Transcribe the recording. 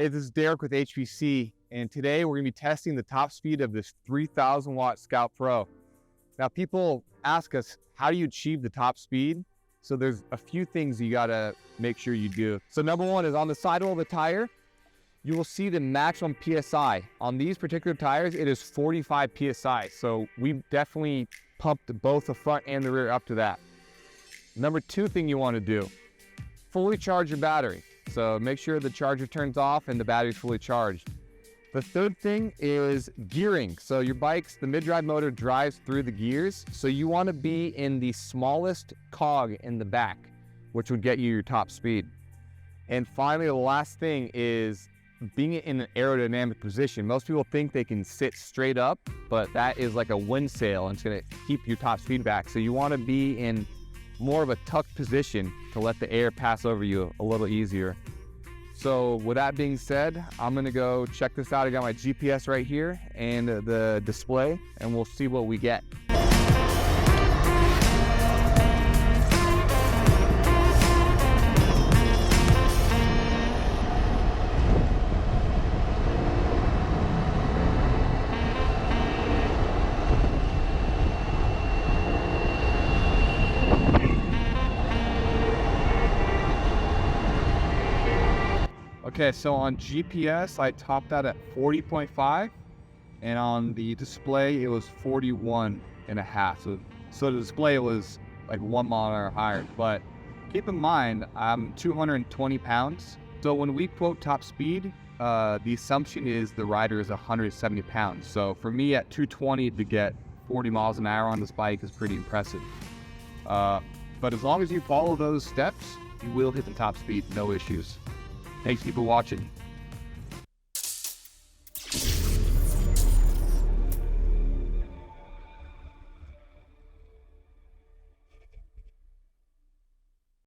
Hey, this is Derek with HPC, and today we're going to be testing the top speed of this 3,000 watt Scout Pro. Now, people ask us, how do you achieve the top speed? So there's a few things you got to make sure you do. So number one is on the sidewall of the tire, you will see the maximum PSI. On these particular tires, it is 45 PSI. So we definitely pumped both the front and the rear up to that. Number two thing you want to do, fully charge your battery. So make sure the charger turns off and the battery's fully charged. The third thing is gearing. So your bike's, the mid-drive motor drives through the gears. So you want to be in the smallest cog in the back, which would get you your top speed. And finally, the last thing is being in an aerodynamic position. Most people think they can sit straight up, but that is like a wind sail and it's going to keep your top speed back. So you want to be in more of a tucked position to let the air pass over you a little easier. So with that being said, I'm gonna go check this out. I got my GPS right here and the display, and we'll see what we get. Okay, so on GPS, I topped out at 40.5, and on the display, it was 41.5. So the display was like 1 mile an hour higher. But keep in mind, I'm 220 pounds. So when we quote top speed, the assumption is the rider is 170 pounds. So for me at 220 to get 40 miles an hour on this bike is pretty impressive. But as long as you follow those steps, you will hit the top speed, no issues. Thanks for watching.